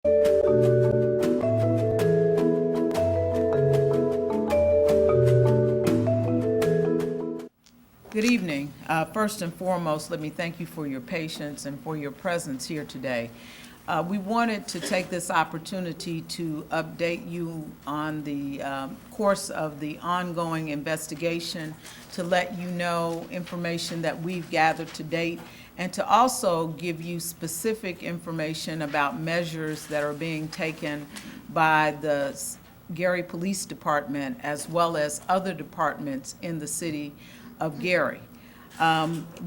Good evening. First and foremost, let me thank you for your patience and for your presence here today. We wanted to take this opportunity to update you on the course of the ongoing investigation, to let you know information that we've gathered to date, and to also give you specific information about measures that are being taken by the Gary Police Department as well as other departments in the city of Gary.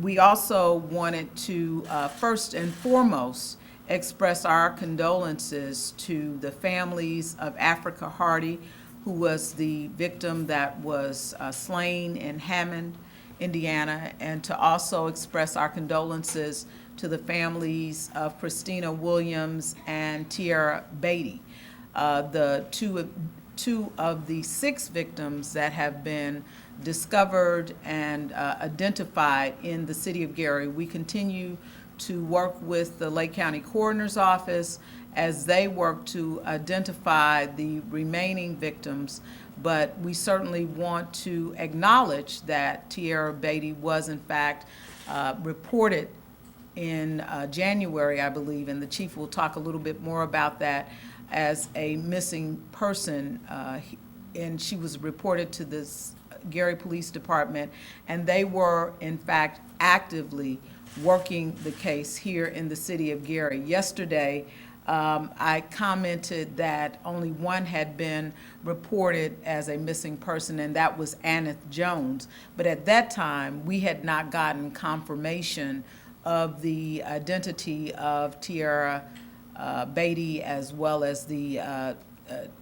We also wanted to first and foremost express our condolences to the families of Africa Hardy, who was the victim that was slain in Hammond, Indiana, and to also express our condolences to the families of Christina Williams and Tierra Beatty, the two of the 6 victims that have been discovered and identified in the city of Gary. We continue to work with the Lake County Coroner's Office as they work to identify the remaining victims, but we certainly want to acknowledge that Tierra Beatty was in fact reported in January, I believe, and the chief will talk a little bit more about that, as a missing person, and she was reported to this Gary Police Department, and they were in fact actively working the case here in the city of Gary. Yesterday, I commented that only one had been reported as a missing person, and that was Anneth Jones. But at that time, we had not gotten confirmation of the identity of Tierra Beatty as well as the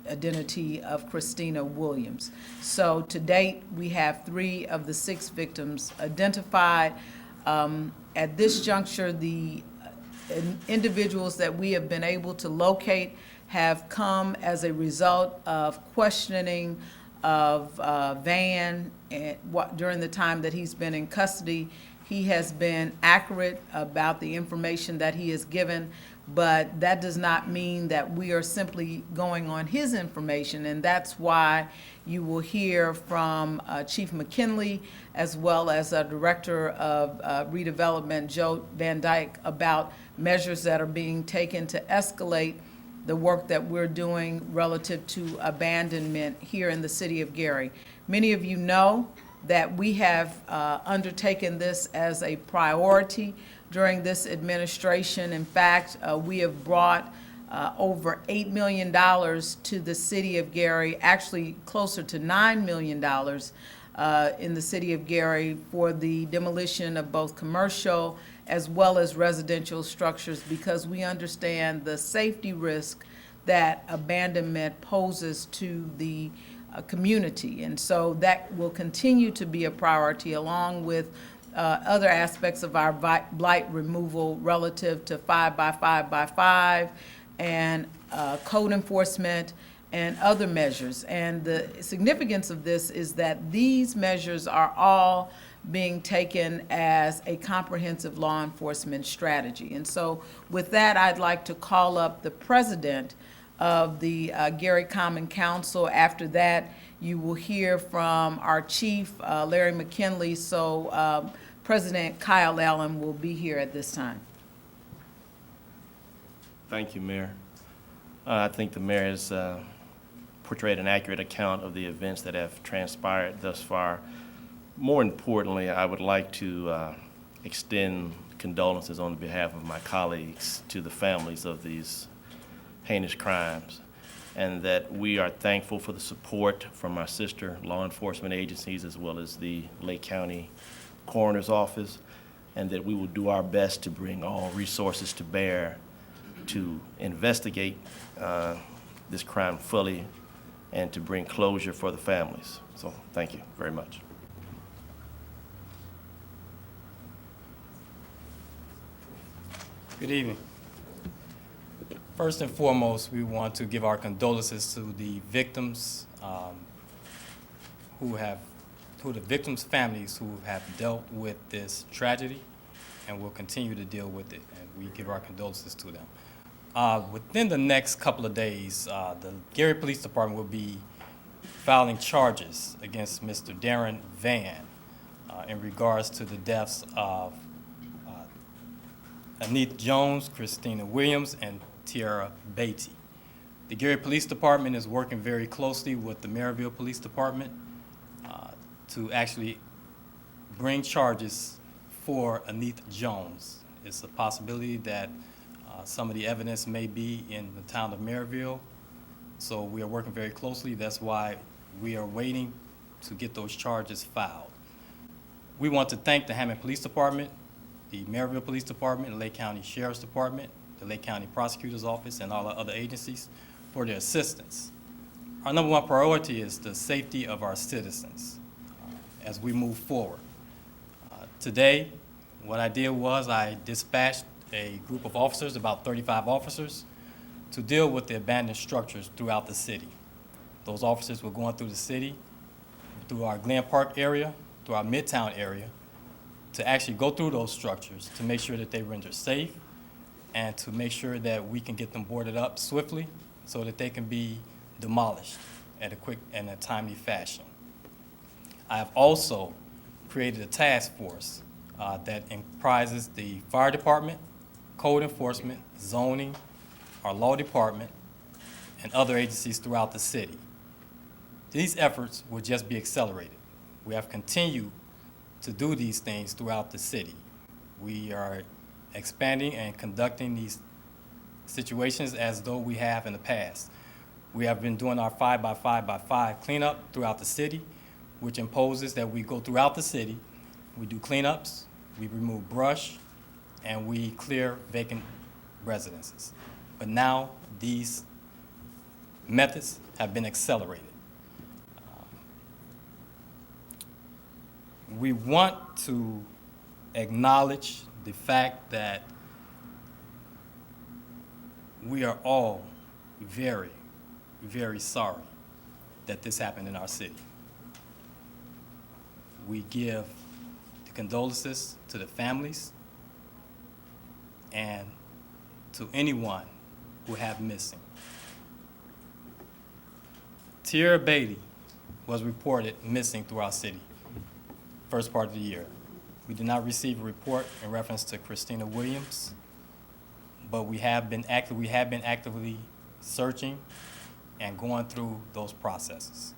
identity of Christina Williams. So to date, we have 3 of the 6 victims identified. At this juncture, the individuals that we have been able to locate have come as a result of questioning of Van during the time that he's been in custody. He has been accurate about the information that he has given, but that does not mean that we are simply going on his information, and that's why you will hear from Chief McKinley as well as Director of Redevelopment, Joe Van Dyke, about measures that are being taken to escalate the work that we're doing relative to abandonment here in the city of Gary. Many of you know that we have undertaken this as a priority during this administration. In fact, we have brought over $8 million to the city of Gary, actually closer to $9 million in the city of Gary for the demolition of both commercial as well as residential structures, because we understand the safety risk that abandonment poses to the community. And so that will continue to be a priority, along with other aspects of our blight removal relative to 5x5x5 and code enforcement and other measures. And the significance of this is that these measures are all being taken as a comprehensive law enforcement strategy. And so with that, I'd like to call up the president of the Gary Common Council. After that, you will hear from our chief, Larry McKinley. So President Kyle Allen will be here at this time. Thank you, Mayor. I think the mayor has portrayed an accurate account of the events that have transpired thus far. More importantly, I would like to extend condolences on behalf of my colleagues to the families of these heinous crimes, and that we are thankful for the support from our sister law enforcement agencies as well as the Lake County Coroner's Office, and that we will do our best to bring all resources to bear to investigate this crime fully and to bring closure for the families. So thank you very much. Good evening. First and foremost, we want to give our condolences to the victims, to the victims' families who have dealt with this tragedy and will continue to deal with it, and we give our condolences to them. Within the next couple of days, the Gary Police Department will be filing charges against Mr. Darren Van in regards to the deaths of Anita Jones, Christina Williams, and Tiara Beatty. The Gary Police Department is working very closely with the Maryville Police Department to actually bring charges for Anita Jones. It's a possibility that some of the evidence may be in the town of Maryville, so we are working very closely. That's why we are waiting to get those charges filed. We want to thank the Hammond Police Department, the Maryville Police Department, the Lake County Sheriff's Department, the Lake County Prosecutor's Office, and all the other agencies for their assistance. Our number one priority is the safety of our citizens as we move forward. Today, what I did was I dispatched a group of officers, about 35 officers, to deal with the abandoned structures throughout the city. Those officers were going through the city, through our Glen Park area, through our Midtown area, to actually go through those structures to make sure that they render safe and to make sure that we can get them boarded up swiftly so that they can be demolished at a quick and a timely fashion. I have also created a task force that comprises the fire department, code enforcement, zoning, our law department, and other agencies throughout the city. These efforts will just be accelerated. We have continued to do these things throughout the city. We are expanding and conducting these situations as though we have in the past. We have been doing our 5x5x5 cleanup throughout the city, which imposes that we go throughout the city, we do cleanups, we remove brush, and we clear vacant residences. But now these methods have been accelerated. We want to acknowledge the fact that we are all very, very sorry that this happened in our city. We give the condolences to the families and to anyone who have missing. Tiara Beatty was reported missing through our city first part of the year. We did not receive a report in reference to Christina Williams, but we have been actively searching and going through those processes.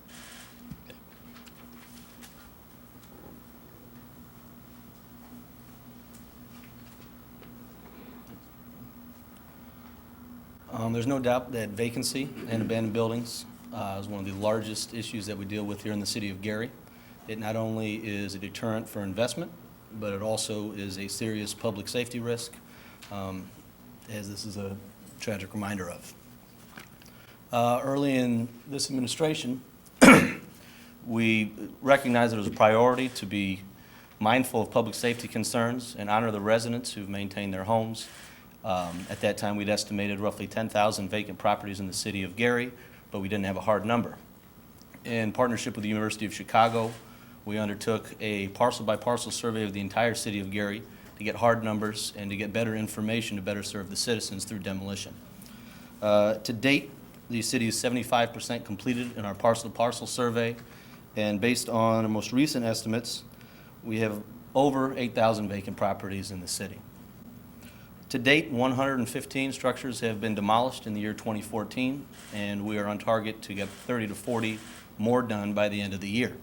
There's no doubt that vacancy and abandoned buildings is one of the largest issues that we deal with here in the city of Gary. It not only is a deterrent for investment, but it also is a serious public safety risk, as this is a tragic reminder of. Early in this administration, we recognized that it was a priority to be mindful of public safety concerns and honor the residents who've maintained their homes. At that time, we'd estimated roughly 10,000 vacant properties in the city of Gary, but we didn't have a hard number. In partnership with the University of Chicago, we undertook a parcel-by-parcel survey of the entire city of Gary to get hard numbers and to get better information to better serve the citizens through demolition. To date, the city is 75% completed in our parcel-to-parcel survey, and based on our most recent estimates, we have over 8,000 vacant properties in the city. To date, 115 structures have been demolished in the year 2014, and we are on target to get 30 to 40 more done by the end of the year.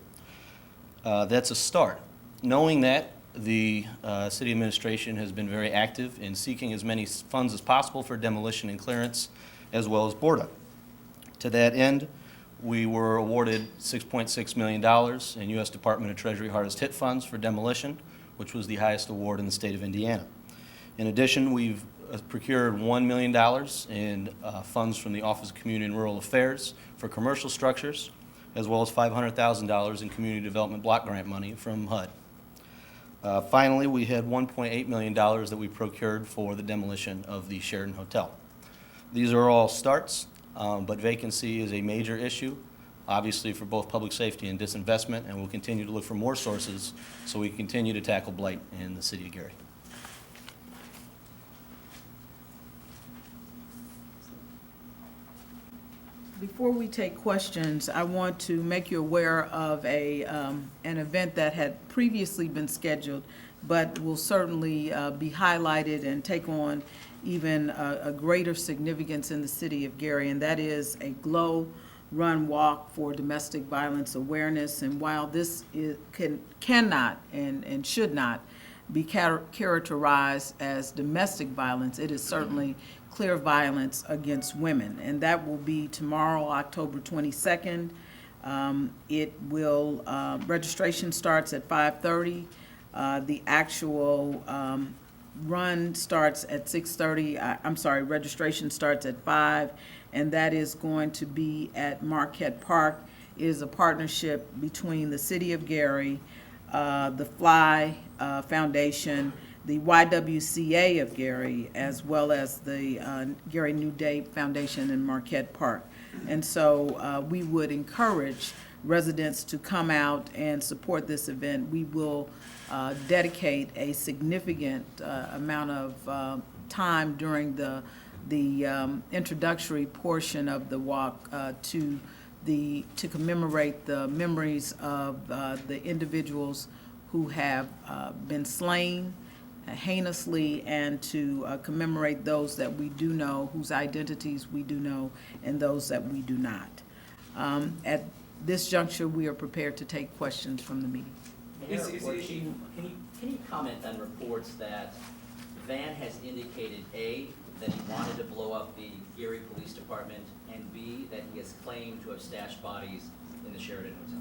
That's a start. Knowing that, the city administration has been very active in seeking as many funds as possible for demolition and clearance, as well as board up. To that end, we were awarded $6.6 million in U.S. Department of Treasury hardest hit funds for demolition, which was the highest award in the state of Indiana. In addition, we've procured $1 million in funds from the Office of Community and Rural Affairs for commercial structures, as well as $500,000 in community development block grant money from HUD. Finally, we had $1.8 million that we procured for the demolition of the Sheraton Hotel. These are all starts, but vacancy is a major issue, obviously for both public safety and disinvestment, and we'll continue to look for more sources so we continue to tackle blight in the city of Gary. Before we take questions, I want to make you aware of an event that had previously been scheduled, but will certainly be highlighted and take on even a greater significance in the city of Gary, and that is a GLOW Run Walk for Domestic Violence Awareness. And while this cannot and should not be characterized as domestic violence, it is certainly clear violence against women. And that will be tomorrow, October 22nd. It will, registration starts at 5:30. The actual run starts at 6:30. I'm sorry, registration starts at 5, and that is going to be at Marquette Park. It is a partnership between the City of Gary, the Fly Foundation, the YWCA of Gary, as well as the Gary New Day Foundation in Marquette Park. And so we would encourage residents to come out and support this event. We will dedicate a significant amount of time during the introductory portion of the walk to commemorate the memories of the individuals who have been slain heinously, and to commemorate those that we do know, whose identities we do know, and those that we do not. At this juncture, we are prepared to take questions from the meeting. Mayor, or Chief, can you comment on reports that Van has indicated, A, that he wanted to blow up the Gary Police Department, and B, that he has claimed to have stashed bodies in the Sheraton Hotel?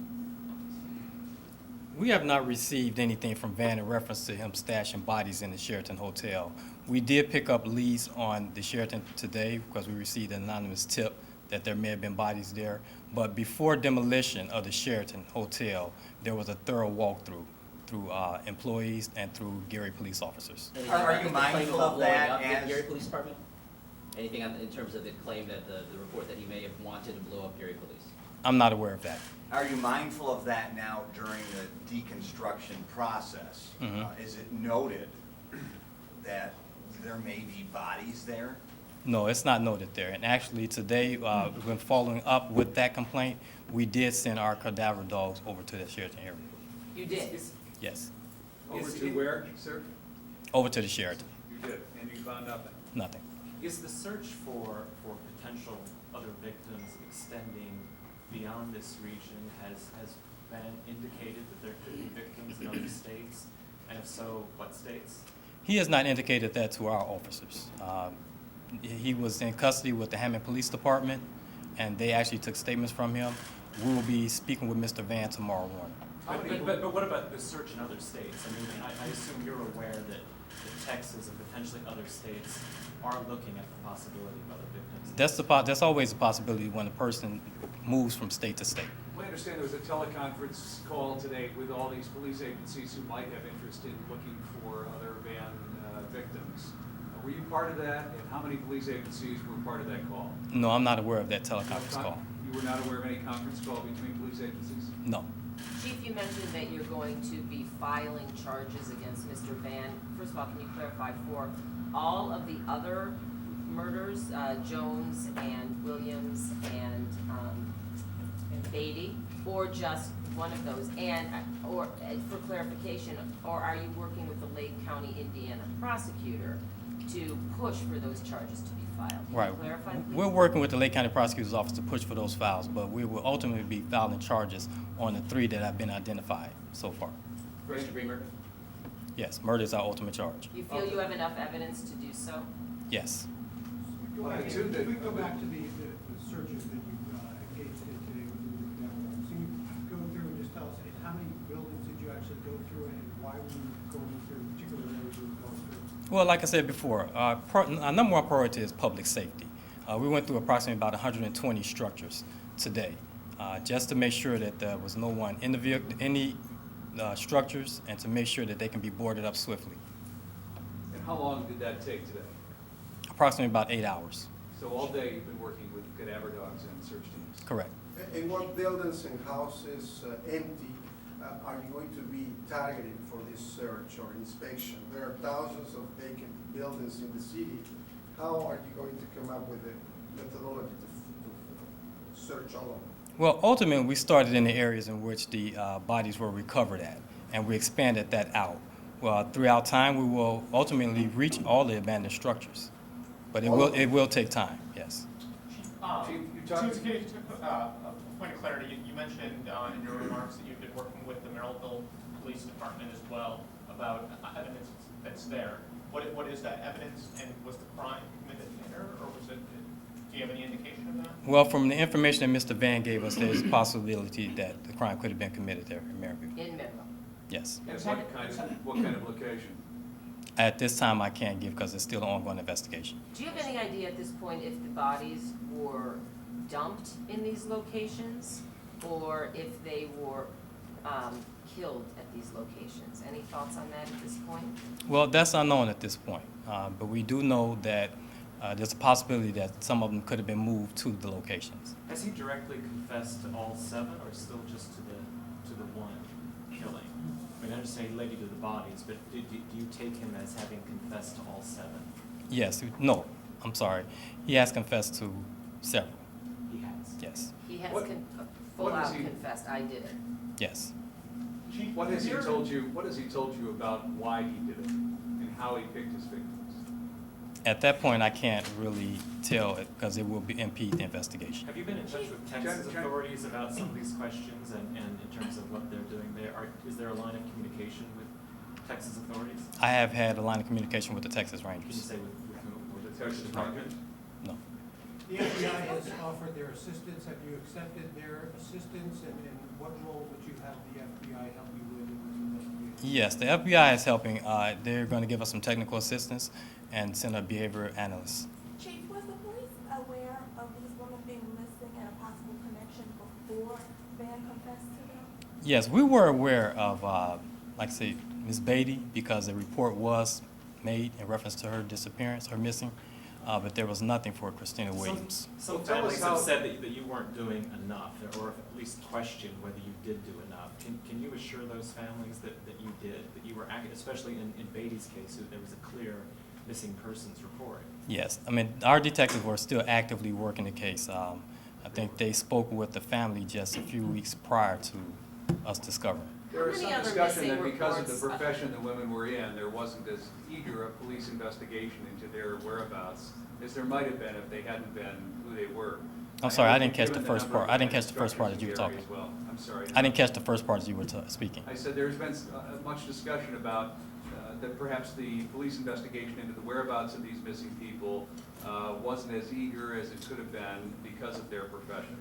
We have not received anything from Van in reference to him stashing bodies in the Sheraton Hotel. We did pick up leads on the Sheraton today because we received an anonymous tip that there may have been bodies there. But before demolition of the Sheraton Hotel, there was a thorough walkthrough through employees and through Gary police officers. Anything Are about you the claim mindful about of blowing that up the as- Gary Police Department? Anything in terms of the claim that the report that he may have wanted to blow up Gary Police? I'm not aware of that. Are you mindful of that now during the deconstruction process? Mhm. Is it noted that there may be bodies there? No, it's not noted there. And actually, today, when following up with that complaint, we did send our cadaver dogs over to the Sheraton area. You did? Yes, Over to where, sir? over to the Sheraton. You did, and you found nothing. Nothing. Is the search for potential other victims extending beyond this region? Has been indicated that there could be victims in other states? And if so, what states? He has not indicated that to our officers. He was in custody with the Hammond Police Department, and they actually took statements from him. We will be speaking with Mr. Van tomorrow morning. But what about the search in other states? I mean, I assume you're aware that Texas and potentially other states are looking at the possibility of other victims. That's always a possibility when a person moves from state to state. I understand there was a teleconference call today with all these police agencies who might have interest in looking for other Van victims. Were you part of that, and how many police agencies were part of that call? No, I'm not aware of that teleconference call. You were not aware of any conference call between police agencies? No. Chief, you mentioned that you're going to be filing charges against Mr. Van. First of all, can you clarify for all of the other murders, Jones and Williams and Beatty, or just one of those? And, or for clarification, or are you working with the Lake County, Indiana prosecutor to push for those charges to be filed? Can you Right. clarify, please? We're working with the Lake County Prosecutor's Office to push for those files, but we will ultimately be filing charges on the 3 that have been identified so far. First degree murder? Yes, murder is our ultimate charge. You feel you have enough evidence to do so? Yes. Go ahead. If we go back to the searches that you engaged in today with the network, so you go through and just tell us, how many buildings did you actually go through, and why were you going through particular areas you were going through? Well, like I said before, our number one priority is public safety. We went through approximately about 120 structures today, just to make sure that there was no one in the vehicle, any structures, and to make sure that they can be boarded up swiftly. And how long did that take today? Approximately about 8 hours. So all day you've been working with cadaver dogs and search teams? Correct. And what buildings and houses empty are you going to be targeting for this search or inspection? There are thousands of vacant buildings in the city. How are you going to come up with a methodology to search alone? Well, ultimately, we started in the areas in which the bodies were recovered at, and we expanded that out. Well, throughout time, we will ultimately reach all the abandoned structures, but it will take time. Yes. Chief, you talked. A point of clarity, you mentioned in your remarks that you've been working with the Merrillville Police Department as well about evidence that's there. What is that evidence, and was the crime committed there, or was it, do you have any indication of that? Well, from the information that Mr. Van gave us, there's a possibility that the crime could have been committed there in Maryville. In Maryville. Yes. And what kind of location? At this time, I can't give because it's still an ongoing investigation. Do you have any idea at this point if the bodies were dumped in these locations or if they were killed at these locations? Any thoughts on that at this point? Well, that's unknown at this point, but we do know that there's a possibility that some of them could have been moved to the locations. Has he directly confessed to all 7, or still just to the one killing? I mean, I understand he led you to the bodies, but do you take him as having confessed to all 7? Yes. No, I'm sorry. He has confessed to several. He has. Yes. He has What- full what is out he- confessed, I did it. Yes. Chief, what has he told you? What has he told you about why he did it and how he picked his victims? At that point, I can't really tell it because it will impede the investigation. Have you been in touch with Texas Jen- authorities about some of these questions and in terms of what they're doing there? Is there a line of communication with Texas authorities? I have had a line of communication with the Texas Can you Rangers. say with whom? With the Texas Department? No. The FBI has offered their assistance. Have you accepted their assistance, and what role would you have the FBI help you with in this investigation? Yes, the FBI is helping. They're going to give us some technical assistance and send a behavior analyst. Chief, was the police aware of these women being missing and a possible connection before Van confessed to them? Yes, we were aware of, like I say, Ms. Beatty, because a report was made in reference to her disappearance, her missing, but there was nothing for Christina Williams. Some Well, tell us families how- have said that you weren't doing enough, or at least questioned whether you did do enough. Can you assure those families that you did, that you were acting, especially in Beatty's case, there was a clear missing persons report? Yes, I mean, our detectives were still actively working the case. I think they spoke with the family just a few weeks prior to us discovering. There was How some many other discussion that missing because of the reports, profession the women were in, there wasn't as eager a police investigation into their whereabouts as there might have been if they hadn't been who they were. I'm sorry, I think didn't catch given the first number of part. I didn't catch the first part structures that you were in talking. Gary as well. I'm sorry. I didn't catch the first part as you were speaking. I said there's been much discussion about that perhaps the police investigation into the whereabouts of these missing people wasn't as eager as it could have been because of their profession.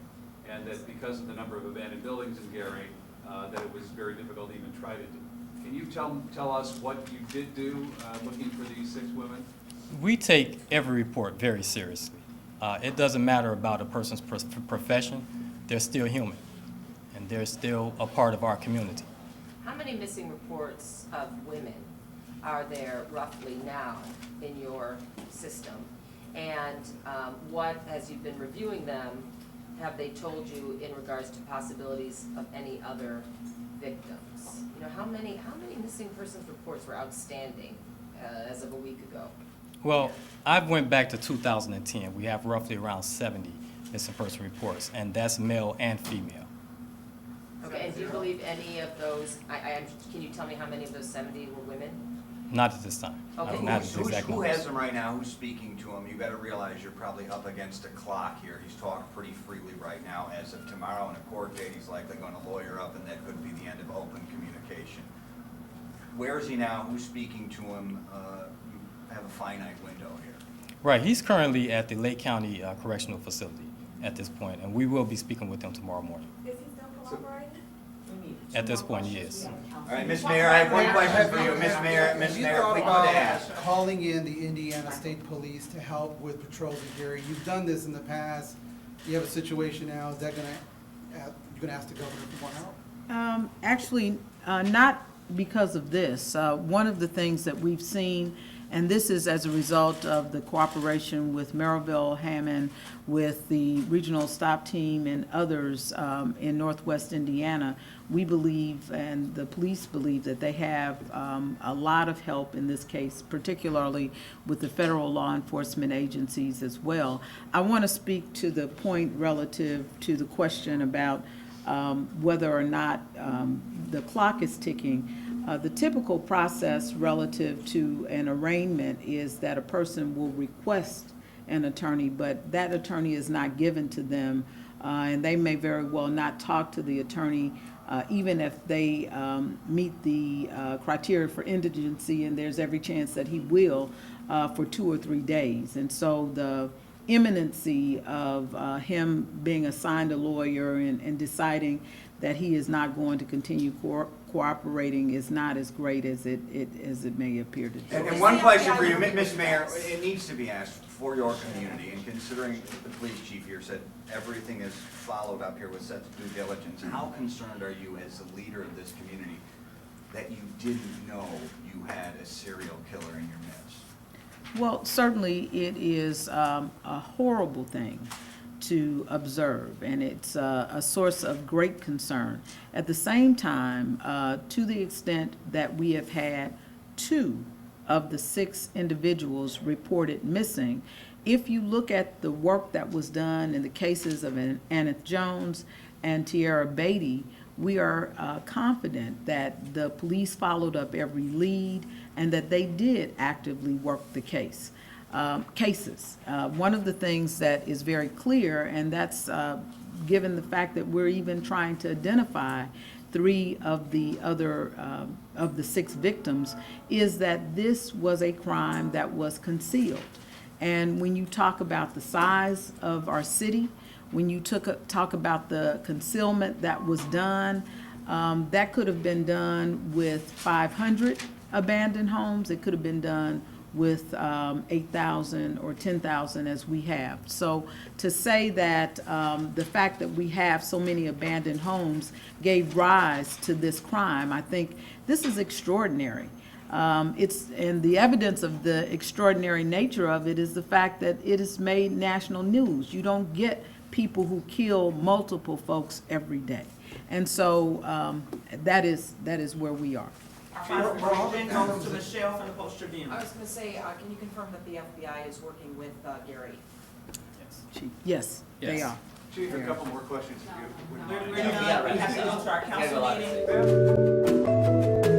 And that because of the number of abandoned buildings in Gary, that it was very difficult to even try to do. Can you tell us what you did do looking for these 6 women? We take every report very seriously. It doesn't matter about a person's profession. They're still human, and they're still a part of our community. How many missing reports of women are there roughly now in your system? And what, as you've been reviewing them, have they told you in regards to possibilities of any other victims? You know, how many missing persons reports were outstanding as of a week ago? Well, I went back to 2010. We have roughly around 70 missing person reports, and that's male and female. Okay, and do you believe any of those, can you tell me how many of those 70 were women? Not at this time. Okay. Not at the exact Who numbers. has him right now? Who's speaking to him? You gotta realize you're probably up against a clock here. He's talking pretty freely right now. As of tomorrow in a court date, he's likely gonna lawyer up, and that could be the end of open communication. Where is he now? Who's speaking to him? You have a finite window here. Right, he's currently at the Lake County Correctional Facility at this point, and we will be speaking with him tomorrow morning. Is he still cooperating? At this point, he is. All right, Ms. Mayor, I have one question for you. Ms. Mayor, if we could ask. Calling in the Indiana State Police to help with patrols in Gary. You've done this in the past. You have a situation now. Is that you're gonna ask the governor for more help? Actually, not because of this. One of the things that we've seen And this is as a result of the cooperation with Maryville, Hammond, with the regional stop team and others in Northwest Indiana. We believe, and the police believe, that they have a lot of help in this case, particularly with the federal law enforcement agencies as well. I want to speak to the point relative to the question about whether or not the clock is ticking. The typical process relative to an arraignment is that a person will request an attorney, but that attorney is not given to them, and they may very well not talk to the attorney even if they meet the criteria for indigency, and there's every chance that he will for 2 or 3 days. And so the imminency of him being assigned a lawyer and deciding that he is not going to continue cooperating is not as great as it may appear to be. And one question for you, Ms. Mayor, it needs to be asked for your community, and considering the police chief here said everything is followed up here with such due diligence, how concerned are you as the leader of this community that you didn't know you had a serial killer in your midst? Well, certainly it is a horrible thing to observe, and it's a source of great concern. At the same time, to the extent that we have had 2 of the 6 individuals reported missing, if you look at the work that was done in the cases of Annette Jones and Tierra Beatty, we are confident that the police followed up every lead and that they did actively work the cases. One of the things that is very clear, and that's given the fact that we're even trying to identify 3 of the other of the 6 victims, is that this was a crime that was concealed. And when you talk about the size of our city, when you talk about the concealment that was done, that could have been done with 500 abandoned homes. It could have been done with 8,000 or 10,000 as we have. So to say that the fact that we have so many abandoned homes gave rise to this crime, I think this is extraordinary. And the evidence of the extraordinary nature of it is the fact that it has made national news. You don't get people who kill multiple folks every day. And so that is where we are. Our final question goes to Michelle from the Post Tribune. I was gonna say, can you confirm that the FBI is working with Gary? Chief. Yes, they Yes. are. Chief, a couple more questions if you wouldn't mind. We have to go to our council meeting.